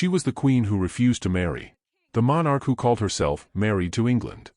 She was the queen who refused to marry. The monarch who called herself married to England.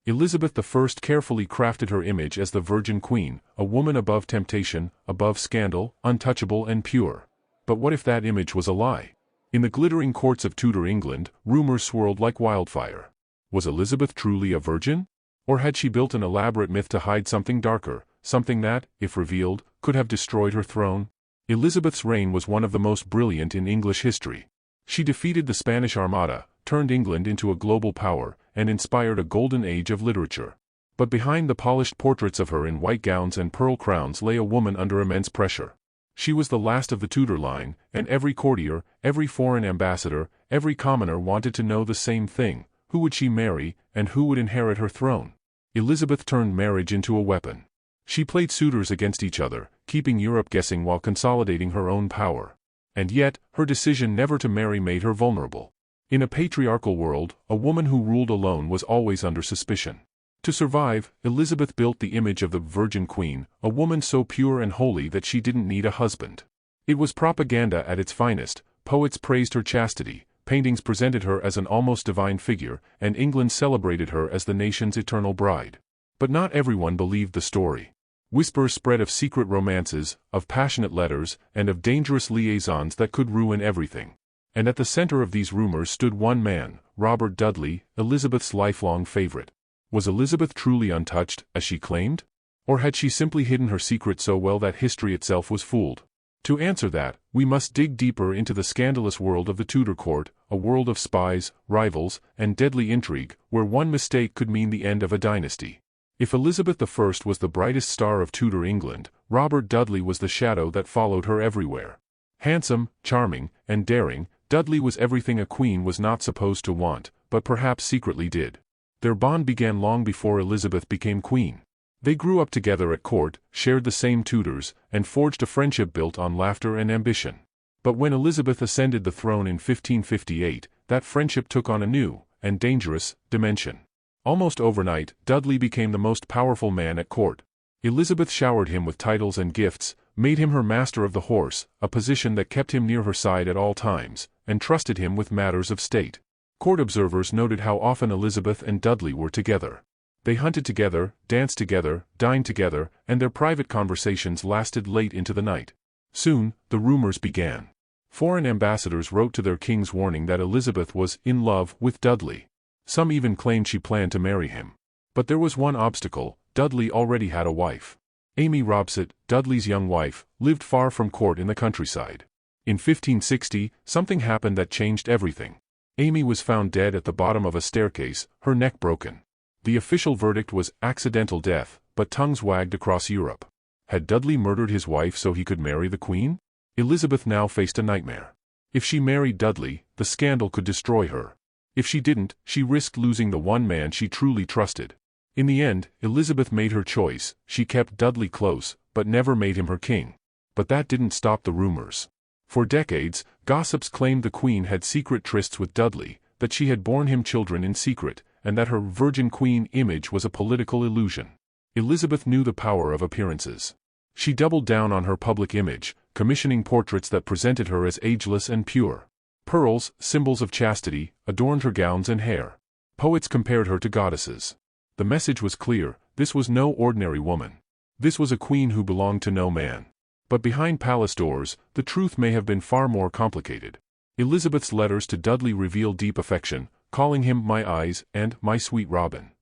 Elizabeth I carefully crafted her image as the Virgin Queen, a woman above temptation, above scandal, untouchable and pure. But what if that image was a lie? In the glittering courts of Tudor England, rumors swirled like wildfire. Was Elizabeth truly a virgin? Or had she built an elaborate myth to hide something darker, something that, if revealed, could have destroyed her throne? Elizabeth's reign was one of the most brilliant in English history. She defeated the Spanish Armada, turned England into a global power, and inspired a golden age of literature. But behind the polished portraits of her in white gowns and pearl crowns lay a woman under immense pressure. She was the last of the Tudor line, and every courtier, every foreign ambassador, every commoner wanted to know the same thing: who would she marry, and who would inherit her throne? Elizabeth turned marriage into a weapon. She played suitors against each other, keeping Europe guessing while consolidating her own power. And yet, her decision never to marry made her vulnerable. In a patriarchal world, a woman who ruled alone was always under suspicion. To survive, Elizabeth built the image of the Virgin Queen, a woman so pure and holy that she didn't need a husband. It was propaganda at its finest. Poets praised her chastity, paintings presented her as an almost divine figure, and England celebrated her as the nation's eternal bride. But not everyone believed the story. Whispers spread of secret romances, of passionate letters, and of dangerous liaisons that could ruin everything. And at the center of these rumors stood one man, Robert Dudley, Elizabeth's lifelong favorite. Was Elizabeth truly untouched, as she claimed? Or had she simply hidden her secret so well that history itself was fooled? To answer that, we must dig deeper into the scandalous world of the Tudor court, a world of spies, rivals, and deadly intrigue, where one mistake could mean the end of a dynasty. If Elizabeth I was the brightest star of Tudor England, Robert Dudley was the shadow that followed her everywhere. Handsome, charming, and daring, Dudley was everything a queen was not supposed to want, but perhaps secretly did. Their bond began long before Elizabeth became queen. They grew up together at court, shared the same tutors, and forged a friendship built on laughter and ambition. But when Elizabeth ascended the throne in 1558, that friendship took on a new, and dangerous, dimension. Almost overnight, Dudley became the most powerful man at court. Elizabeth showered him with titles and gifts, made him her master of the horse, a position that kept him near her side at all times, and trusted him with matters of state. Court observers noted how often Elizabeth and Dudley were together. They hunted together, danced together, dined together, and their private conversations lasted late into the night. Soon, the rumors began. Foreign ambassadors wrote to their kings warning that Elizabeth was in love with Dudley. Some even claimed she planned to marry him. But there was one obstacle: Dudley already had a wife. Amy Robsart, Dudley's young wife, lived far from court in the countryside. In 1560, something happened that changed everything. Amy was found dead at the bottom of a staircase, her neck broken. The official verdict was accidental death, but tongues wagged across Europe. Had Dudley murdered his wife so he could marry the queen? Elizabeth now faced a nightmare. If she married Dudley, the scandal could destroy her. If she didn't, she risked losing the one man she truly trusted. In the end, Elizabeth made her choice. She kept Dudley close, but never made him her king. But that didn't stop the rumors. For decades, gossips claimed the queen had secret trysts with Dudley, that she had borne him children in secret, and that her Virgin Queen image was a political illusion. Elizabeth knew the power of appearances. She doubled down on her public image, commissioning portraits that presented her as ageless and pure. Pearls, symbols of chastity, adorned her gowns and hair. Poets compared her to goddesses. The message was clear: this was no ordinary woman. This was a queen who belonged to no man. But behind palace doors, the truth may have been far more complicated. Elizabeth's letters to Dudley reveal deep affection, calling him "my eyes" and "my sweet Robin."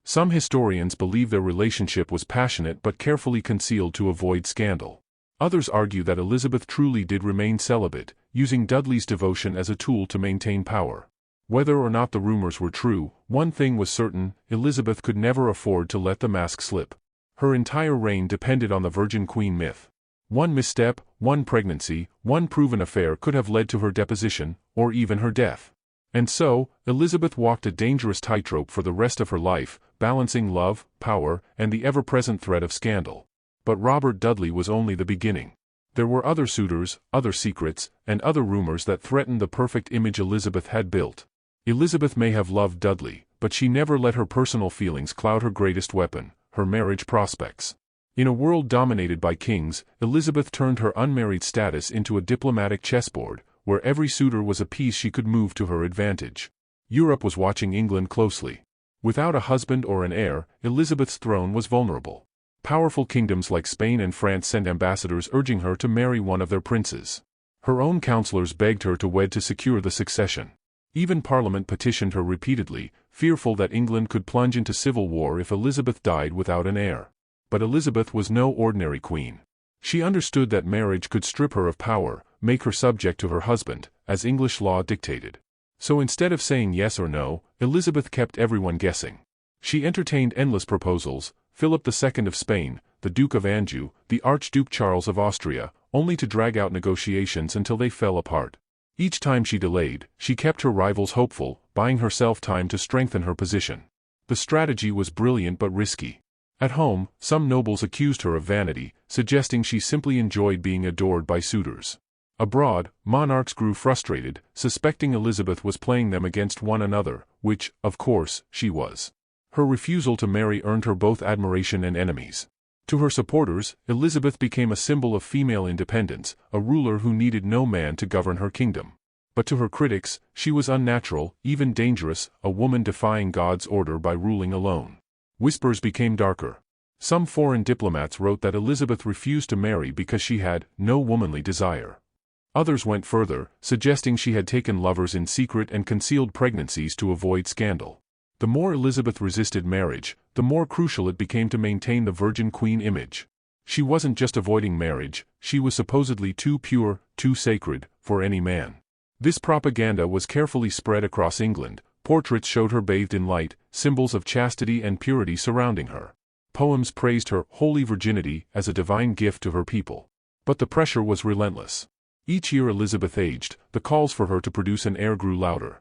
Some historians believe their relationship was passionate but carefully concealed to avoid scandal. Others argue that Elizabeth truly did remain celibate, using Dudley's devotion as a tool to maintain power. Whether or not the rumors were true, one thing was certain: Elizabeth could never afford to let the mask slip. Her entire reign depended on the Virgin Queen myth. One misstep, one pregnancy, one proven affair could have led to her deposition, or even her death. And so, Elizabeth walked a dangerous tightrope for the rest of her life, balancing love, power, and the ever-present threat of scandal. But Robert Dudley was only the beginning. There were other suitors, other secrets, and other rumors that threatened the perfect image Elizabeth had built. Elizabeth may have loved Dudley, but she never let her personal feelings cloud her greatest weapon: her marriage prospects. In a world dominated by kings, Elizabeth turned her unmarried status into a diplomatic chessboard, where every suitor was a piece she could move to her advantage. Europe was watching England closely. Without a husband or an heir, Elizabeth's throne was vulnerable. Powerful kingdoms like Spain and France sent ambassadors urging her to marry one of their princes. Her own counselors begged her to wed to secure the succession. Even Parliament petitioned her repeatedly, fearful that England could plunge into civil war if Elizabeth died without an heir. But Elizabeth was no ordinary queen. She understood that marriage could strip her of power, make her subject to her husband, as English law dictated. So instead of saying yes or no, Elizabeth kept everyone guessing. She entertained endless proposals: Philip II of Spain, the Duke of Anjou, the Archduke Charles of Austria, only to drag out negotiations until they fell apart. Each time she delayed, she kept her rivals hopeful, buying herself time to strengthen her position. The strategy was brilliant but risky. At home, some nobles accused her of vanity, suggesting she simply enjoyed being adored by suitors. Abroad, monarchs grew frustrated, suspecting Elizabeth was playing them against one another, which, of course, she was. Her refusal to marry earned her both admiration and enemies. To her supporters, Elizabeth became a symbol of female independence, a ruler who needed no man to govern her kingdom. But to her critics, she was unnatural, even dangerous, a woman defying God's order by ruling alone. Whispers became darker. Some foreign diplomats wrote that Elizabeth refused to marry because she had no womanly desire. Others went further, suggesting she had taken lovers in secret and concealed pregnancies to avoid scandal. The more Elizabeth resisted marriage, the more crucial it became to maintain the Virgin Queen image. She wasn't just avoiding marriage, she was supposedly too pure, too sacred, for any man. This propaganda was carefully spread across England. Portraits showed her bathed in light, symbols of chastity and purity surrounding her. Poems praised her holy virginity as a divine gift to her people. But the pressure was relentless. Each year Elizabeth aged, the calls for her to produce an heir grew louder.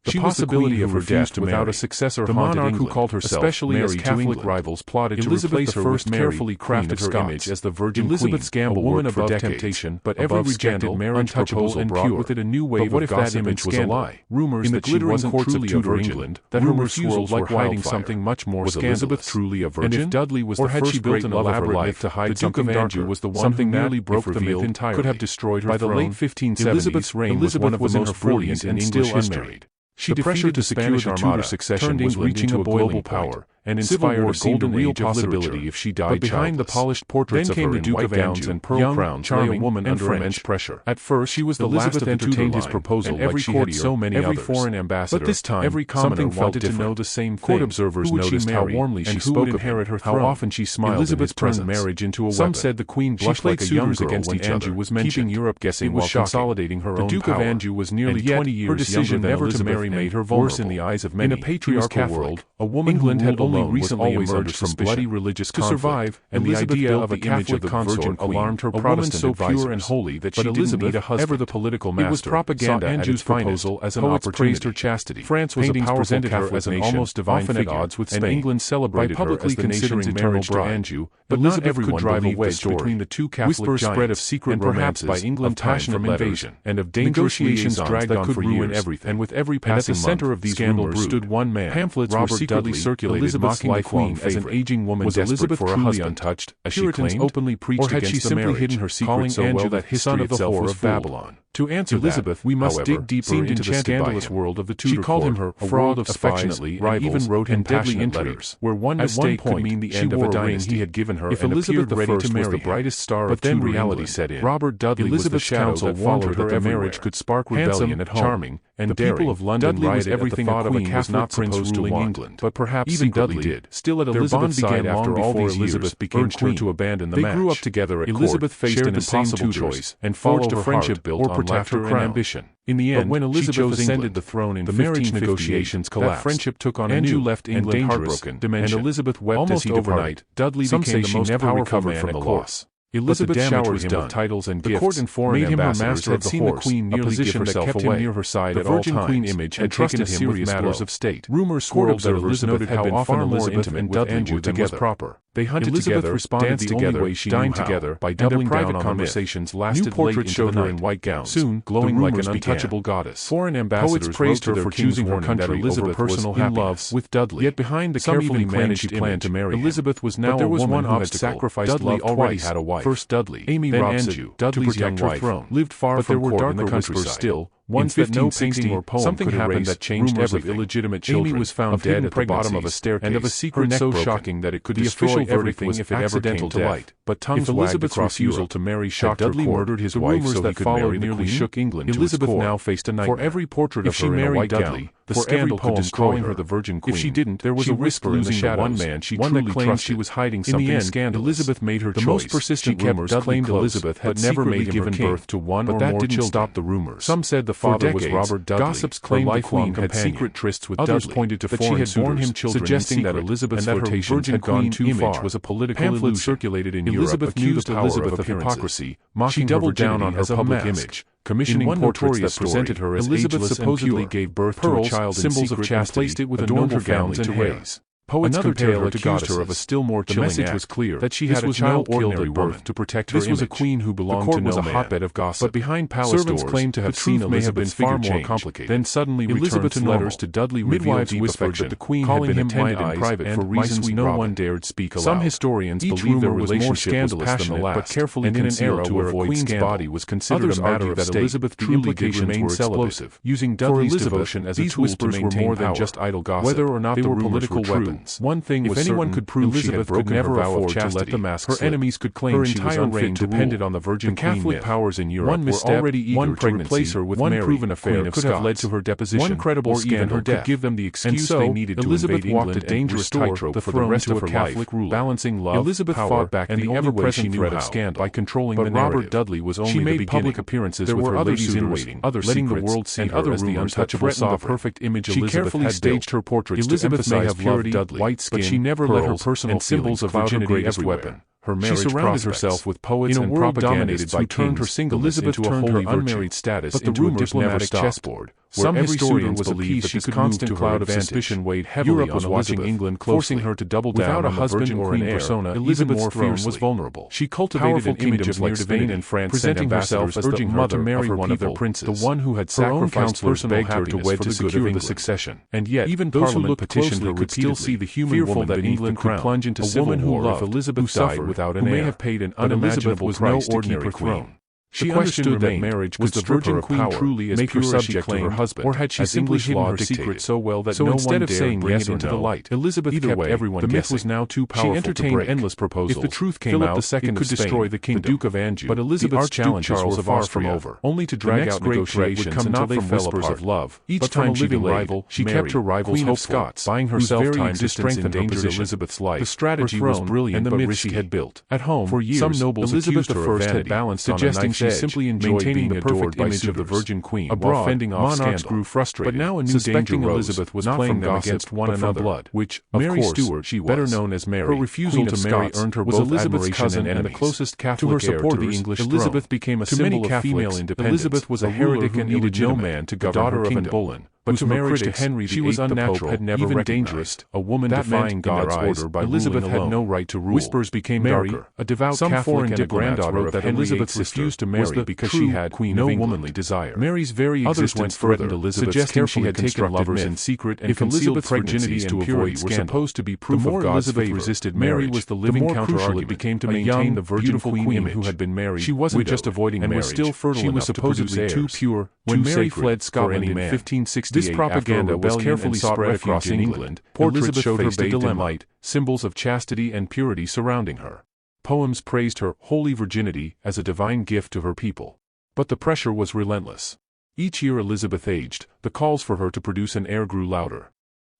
The possibility of her death without a successor haunted England. The monarch who called herself especially Mary as Catholic rivals plotted to replace her with carefully crafted her image as the Virgin Elizabeth's Queen, gamble a woman above temptation, but every rejected marriage proposal brought with it a new wave of gossip and scandal. Rumors that she wasn't truly a virgin, that her refusals were hiding something much more scandalous. Was Elizabeth truly a virgin? And if Dudley was the first great love of her life to hide something darker, the Duke of Anjou was the one who nearly broke the myth entirely. Could have destroyed her throne. By the late 1570s, Elizabeth's reign was one of the most brilliant in English history. The pressure to secure the Tudor succession was reaching a global power, and inspired a golden real possibility if she died childless. But behind the polished portraits of her in white gowns and pearl crowns lay a woman under immense pressure. At first, she was the last to entertain his proposal, and every court so many others. Every foreign ambassador, but this time, every commoner wanted to know the same thing. Court observers noticed how warmly she spoke of him, how often she smiled. Elizabeth turned marriage into a weapon. Some said the queen blushed like a young girl when Anjou was mentioned, keeping Europe guessing while consolidating her own power. The Duke of Anjou was nearly 20 years younger than Elizabeth, never to marry made her vulnerable. Worse in the eyes of many. In a patriarchal world, a woman who had only recently emerged from bloody religious conflict. To survive, and the idea of a Catholic consort alarmed her Protestant advisors. A woman so pure and holy that she didn't need a husband. Ever the political master, it was propaganda at its proposal as an opportunity. Praised her chastity. France was a powerful Catholic as an almost divine figure, at odds with Spain, and England celebrated her as the nation's eternal bride. Anjou, but not everyone could drive a wedge between the two Catholic giants. Whispers spread of secret romances, by England passionate invasion, and of dangerous negotiations dragged on for years, everything. And with every passing month, at the center of these rumors stood one man. Pamphlets were secretly circulated mocking the Queen as an aging woman desperate for a husband, untouched, as she claimed, openly preached against the marriage, or had she simply hidden her secret so well that history itself was Babylon? To answer Elizabeth, we must dig deeper into the scandalous world of the Tudor court. She called him her fraud of affectionately, and even wrote him passionate letters, where one mistake could mean the end of a dynasty he had given her. If Elizabeth I was the brightest star of Tudor reality set in. Robert Dudley Elizabeth's counsel warned her that the marriage could spark rebellion at home, charming, and the people of London rioted everything at the thought of a Catholic prince ruling England. But perhaps even Dudley did. Still at Elizabeth's side after all these years, urged her to abandon the match. They grew up together at court. Elizabeth faced an impossible choice, and forged a friendship built on laughter and ambition. In the end, when Elizabeth ascended the throne in the marriage negotiations collapsed. That friendship took on a new, left England heartbroken dimension. And Elizabeth wept almost overnight. Dudley became the most powerful man from the loss. Elizabeth showered him with titles and gifts, the court and foreign ambassadors had seen the Queen nearly give herself away. Near her side at all times. The Virgin Queen image had taken him with matters of state. Rumors swirled that Elizabeth had been far more intimate with Anjou than was proper. They hunted together, danced together, dined together, by doubling down on conversations lasted late into the night. In white gowns, soon glowing like an untouchable goddess. Foreign ambassadors praised her for choosing her country Elizabeth over personal happiness with Dudley. Yet behind the carefully managed plan to marry Elizabeth was now a woman who had sacrificed Dudley already had a wife. First Dudley, Amy Robsart, Dudley's young wife, lived far from court in the countryside. Still, ones that no painting or poem something happened that changed everything. Illegitimate children. Amy was found dead at the bottom of a staircase, and of a secret so shocking that it could destroy everything if it ever came to light. But tongues wagged across refusal to marry shocked Dudley murdered his wife so he could marry the Queen. Shook England. Elizabeth now faced a nightmare. For every portrait of her in a white gown, the scandal could destroy her the Virgin Queen. If she didn't, there was a whisper in the shadows. One man she truly trusted. She was hiding something scandalous. Elizabeth made her choice. The most persistent rumors claimed Elizabeth had never made given birth to one or more children. But that didn't stop the rumors. Some said the father was Robert Dudley. Gossips claimed the Queen had secret trysts with Dudley. Others pointed to foreign suitors, borne him children suggesting that Elizabeth's flirtations had gone too far. Was a political illusion. Circulated in Europe accused Elizabeth of hypocrisy, mocking her virginity as a public image. Commissioning portraits that presented her as Elizabeth supposedly gave birth to a child in secret of chastity, placed it with a noble family to raise. Poets compared her to goddesses. Her of a still more chilling act. The message was clear that she had a child ordinary birth to protect her image. This was a queen who belonged to no man. The court was a hotbed of gossip. But behind palace doors, claimed to have seen Elizabeth's far more complicated. Then suddenly Elizabeth's letters to Dudley midwives whispered that the queen had been attended in private for reasons no one dared speak aloud. Some historians believe their relationship was passionate but carefully concealed to avoid Queen's body was considered a matter of state. Elizabeth the implications were explosive. Using Dudley's devotion as a tool to maintain power, just idle gossip. Whether or not they were political weapons. One thing was certain, anyone could prove Elizabeth could never afford to let the mask slip. Her enemies could claim she was unfit to depended on the Virgin Queen. The Catholic powers in Europe were already eager to replace her with Mary. One proven affair could have led to her deposition. One credible scandal could give them the excuse they needed to invade England and dangerous tightrope for the rest of her life, balancing love, Elizabeth fought back and the ever-present threat of scandal by controlling the narrative. Robert Dudley was only the beginning. She made public appearances with her ladies in waiting, letting the world see her as the untouchable sovereign. The perfect image Elizabeth had built. She carefully staged her portraits to emphasize purity, white skin, but she never let her personal symbols of virginity as weapon. Her marriage she surrounded herself with poets and propagandists who turned her singleness into a holy unmarried status into a diplomatic chessboard. Some historians believe that this constant cloud of suspicion weighed heavily on watching England closely, forcing her to double down without a husband or an heir. Persona, Elizabeth's throne was vulnerable. She cultivated an image of near divinity and France, presenting herself as urging her to marry one of their princes, the one who had sacrificed personal happiness for the good of the succession. And yet, even those who looked petitioned her could still see the human woman that England could plunge into civil war if Elizabeth died without an heir. Who may have paid an unimaginable price to keep her throne. She understood that marriage was the Virgin Queen truly as pure as she claimed, her husband, or had she simply hidden her secret so well that no one dared bring it into the light. Elizabeth kept everyone guessing. The myth was now too powerful to break. She entertained endless proposals. If the truth came out, it could destroy the kingdom. The Duke of Anjou, but Elizabeth's challenges were far from over, only to drag out negotiations until they fell apart. Each time she delayed, she kept her rivals Queen of Scots, buying herself time to strengthen her position. Elizabeth's life. The strategy was brilliant but risky. She had built. At home, for years, some nobles Elizabeth I had balanced suggesting she simply enjoyed maintaining the perfect image of the Virgin Queen. Abroad, fending off monarchs grew frustrated, but now a new danger arose. Elizabeth was playing them against one another, blood, which, Mary Stuart, she was, better known as Mary. Her refusal to marry earned her both Elizabeth's cousin and the closest Catholic heir to the English throne. Elizabeth became a symbol of female independence. Elizabeth was a heretic and needed no man to govern her kingdom. Boleyn, but to marriage to Henry VIII, she was unnatural, had never even dangerous, a woman defying God's order by Elizabeth had no right to rule. Whispers became darker. A devout Catholic and a granddaughter of that Elizabeth refused to marry because she had no womanly desire. Mary's very existence threatened Elizabeth, suggesting she had taken lovers in secret and concealed virginity and purity were supposed to be proof of God's favor. Resisted Mary was the living counter-argument. It became to maintain the Virgin Queen image. Who had been married. She wasn't just avoiding marriage. Still fertile. She was supposedly too pure. When Mary fled Scotland in 1568, this propaganda was carefully spread across England. Portraits showed her bathed in light, symbols of chastity and purity surrounding her. Poems praised her holy virginity as a divine gift to her people. But the pressure was relentless. Each year Elizabeth aged, the calls for her to produce an heir grew louder.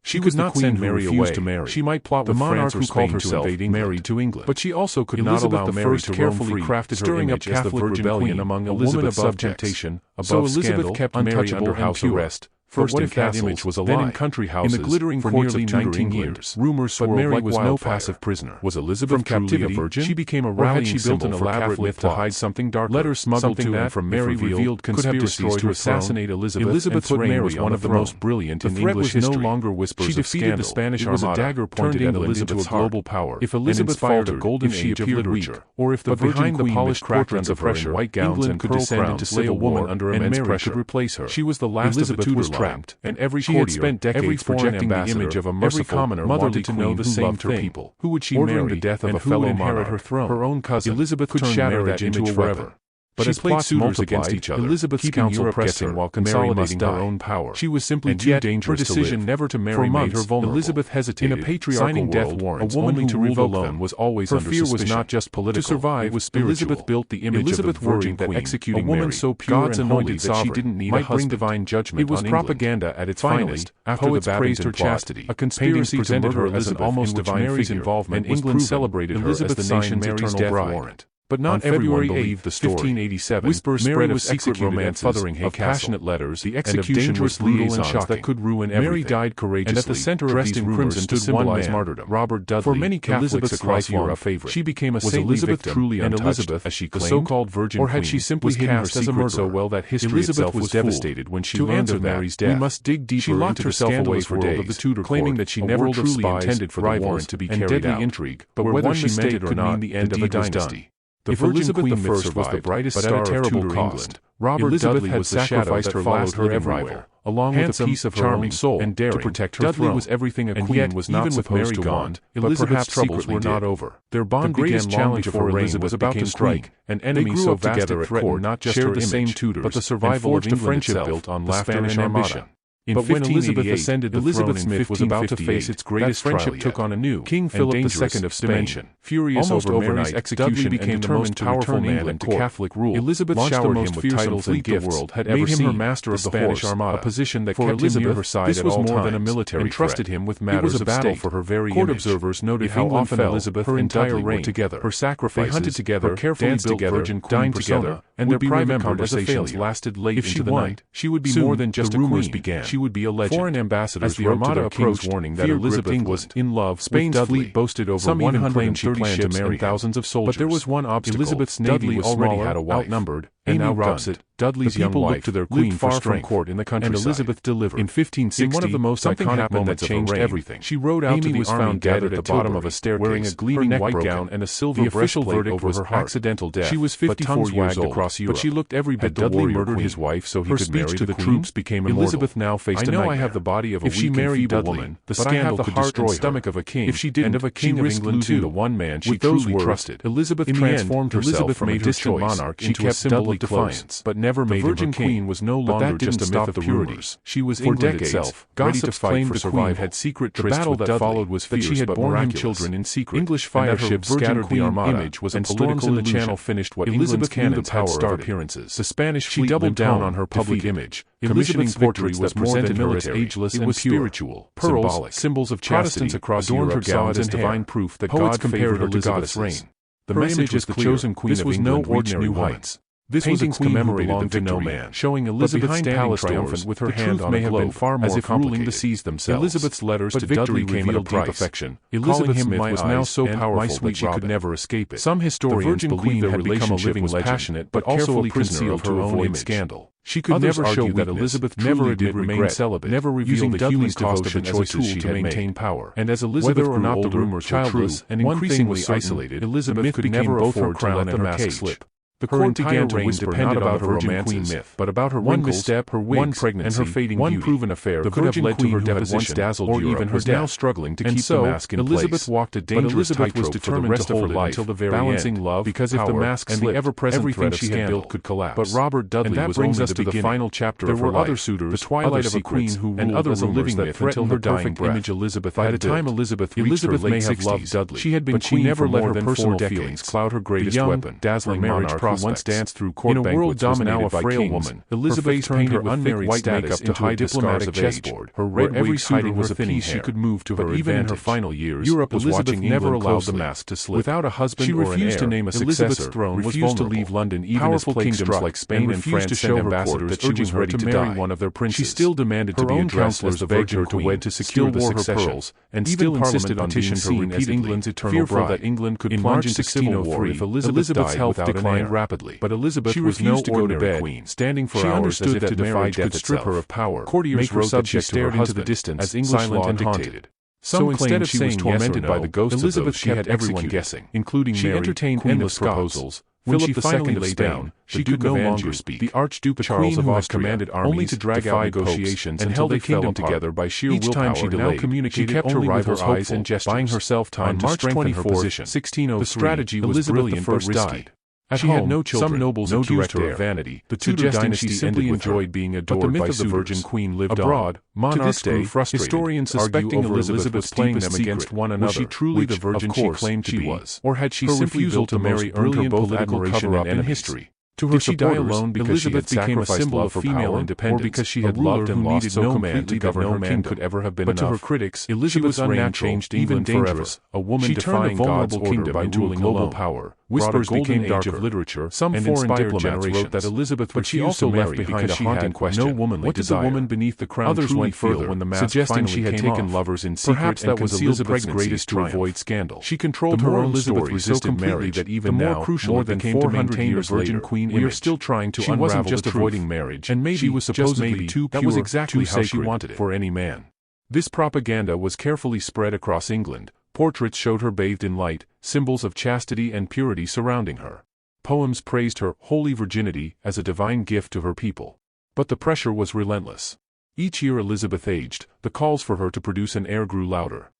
She could not send Mary away. To marry. She might plot with France or Spain to invade England, to England. But she also could not allow Mary to roam free, stirring up Catholic rebellion among a woman above temptation, above scandal, kept Mary under house arrest, first in castles, then in country houses, in the glittering courts of Tudor England. Rumors swirled like wildfire. But Mary was no passive prisoner. Was Elizabeth truly a virgin? She became a rallying symbol for Catholic to hide something darker. Letters smuggled to and from Mary revealed conspiracies to assassinate Elizabeth. Elizabeth's reign was one of the most brilliant in English history. No longer whispers of scandal. She defeated the Spanish Armada, a dagger pointed at Elizabeth's global power. If Elizabeth faltered, a golden age of literature, or if the Virgin Queen polished portraits of her in white gowns and could descend into civil war, under immense pressure, could replace her. She was the last of the Tudor trapped, and every courtier, had spent decades projecting the image of a merciful, commoner wanted to know the same thing. Who would she marry? The death of a fellow monarch, her throne, her own cousin. Elizabeth could shatter that image forever. But as played suitors against each other, Elizabeth's counsel pressed her while consolidating her own power. She was simply too dangerous to live. Her decision never to marry made her vulnerable. Elizabeth hesitated, in a patriarchal death warrants, a woman who ruled alone was always under suspicion. Her fear was not just political. To survive, it was spiritual. Elizabeth built the image of the Virgin Queen, executing a woman so pure and holy that she didn't need a husband. Bring divine judgment. It was propaganda at its finest. Poets praised her chastity. A conspiracy presented her as an almost divine figure, and England celebrated her as the nation's eternal bride. But not everyone believed the story. 1587, whispers spread of secret romance, of passionate letters, the execution was brutal and shocking that could ruin everything. Mary died courageously, and at the center of these rumors stood one man, martyrdom. Robert Dudley. For many Catholics across Europe, favorite. She became a saintly victim, truly untouched, and Elizabeth, as she claimed, the so-called Virgin Queen, or had she simply hidden her secret so well that history itself was devastated when she learned of Mary's death? We must dig deeper. She locked herself away for days, of the Tudor claiming that she never truly intended for the warrant to be carried out, intrigue, but whether she meant it or not, the end of a dynasty. If Elizabeth I was the brightest star of Tudor England, Robert Dudley had sacrificed her followed her everywhere, along with a piece of her own soul and daring to protect her throne. Dudley was everything a queen was not supposed to want. Elizabeth's troubles were not over. Their bond began long before Elizabeth was about to strike. An enemy so vast it threatened not just her image, but the survival of England itself, built on laughter and ambition. But when Elizabeth ascended the throne in 1558, was about to face its greatest friendship took on a new, King Philip II of Spain. Furious over Mary's execution, became the most powerful man in Catholic rule. Elizabeth showered him with titles and gifts, the world had ever seen, made him her master of the Spanish Armada, a position that kept him near her side at all times. This was more than a military threat, entrusted him with matters of state. For her very court observers noted how often Elizabeth her entire reign together, her sacrifices, they hunted together, her carefully built Virgin Queen dined together, and their private conversations lasted late into the night. She would be more than just a queen. She would be a legend. Foreign ambassadors, as the Armada approached, warning that Elizabeth was in love. Spain's fleet boasted over 130 ships and thousands of soldiers. But there was one obstacle. Elizabeth's navy already had a wife, outnumbered, and Amy Robsart, Dudley's young wife, looked to their queen far from court in the countryside, and Elizabeth delivered. In 1560, in one of the most iconic moments that changed everything, she rode out to the army gathered at the bottom of a staircase, wearing a gleaming white gown and a silver breastplate over her accidental death. She was 54 years old, across Europe, but she looked every bit the warrior. Dudley murdered his wife so he could marry the troops became immortal. Elizabeth now faced a nightmare. I know I have the body of a weak and feeble woman, the scandal could destroy her. Stomach of a king, if she didn't, and of a king of England too, the one man she truly trusted. Elizabeth transformed herself from a distant monarch into a symbol of defiance, but never made him her king. The Virgin Queen was no longer just a myth of purities. She was England itself, ready to fight for survival. Had secret trysts. The battle that followed was fierce, she had borne him children in secret. English fire ships scattered the Armada, image was and storms in the Channel finished what England's cannons had started. Appearances. The Spanish fleet doubled down on her public image, commissioning portraits that presented her as ageless and spiritual. Pearls, symbols of chastity, across adorned her gowns as divine proof that God compared her to Elizabeth's reign. The message was the chosen queen of England reached new heights. This was a queen commemorated to no man, showing Elizabeth standing triumphant with her hand on a globe, far more as if ruling the seas themselves. Elizabeth's letters to Dudley revealed deep affection. Elizabeth's myth was now so powerful that she could never escape it. Some historians believe their relationship was passionate, but also a prisoner of her own image. Scandal. She could never show that Elizabeth never did remain celibate, never revealed the human cost of the choices she had maintained power. And as Elizabeth grew older, the rumors were childless and increasingly isolated, Elizabeth could never afford to let the mask slip. The court began to whisper not about her Virgin myth, but about her one misstep, her wigs, one pregnancy, and her fading beauty. One proven affair could have led to her deposition, or even her death. Now struggling to keep the mask in place. Elizabeth walked a dangerous tightrope for the rest of her life until the very balancing end. Love, because if the mask and the ever-present threat she had built could collapse. But Robert Dudley was only the beginning. Final chapter of her life. There were other suitors, the twilight of a queen who ruled other as a living myth until her dying image. Elizabeth by the time Elizabeth reached her late 60s, she had been queen, never let her personal feelings cloud her greatest weapon, dazzling monarch. who once danced through court banquets was now a frail woman. Elizabeth turned her unmarried status into a diplomatic chessboard. Her red every suitor was a piece she could move to her advantage. Even in her final years, Europe was watching England never allowed the mask to slip. Without a husband or an heir, she refused to name a successor. Elizabeth's throne refused to leave London even as plague struck, like Spain and France to show ambassadors that she was ready to marry one of their princes. She still demanded to be addressed as the Virgin Queen, wed to secure the succession, and still insisted on being seen as England's eternal bride. That England could plunge into civil war if Elizabeth's health declined rapidly. But Elizabeth was no ordinary queen, standing for hours as if to defy death could strip her of power. Courtiers wrote that she stared into the distance as English law dictated. So instead of she was tormented by the ghosts of those she had everyone guessing, including Mary, she entertained endless proposals. When she finally lay down, she could no longer speak. The Archduke Charles of Austria commanded armies, only to drag out negotiations and held the kingdom together by sheer willpower. Each time she delayed, she kept her rival's eyes and gestures, buying herself time to strengthen her position. 1603, the strategy was brilliant but risky. She had no children, some nobles accused her of vanity. The Tudor dynasty simply enjoyed being adored by suitors. But the myth of the Virgin Queen lived abroad. Monarchs grew frustrated. Historians suspecting Elizabeth was playing them against one another. Was she truly the virgin she claimed to be, or had she simply built to marry earned her both admiration and enemy? To her she died alone because Elizabeth became a symbol of female independence, or because she had loved and lost so completely that no man could ever have been enough. But to her critics, Elizabeth's reign changed England forever. A woman defying God's order by ruling global power. Whispers became darker. Of literature. Some foreign diplomats wrote that Elizabeth would also left behind a haunting question: no womanly what did the woman beneath the crown Others went further when the mask suggesting she had taken lovers in secret. Perhaps that was Elizabeth's greatest to avoid scandal. She controlled her own story so completely that even now, more than 400 years later, we are still trying to unravel the truth. She wasn't just avoiding marriage, and maybe she was supposedly too pure, that was exactly how she wanted it for any man. This propaganda was carefully spread across England. Portraits showed her bathed in light, symbols of chastity and purity surrounding her. Poems praised her holy virginity as a divine gift to her people. But the pressure was relentless. Each year Elizabeth aged, the calls for her to produce an heir grew louder.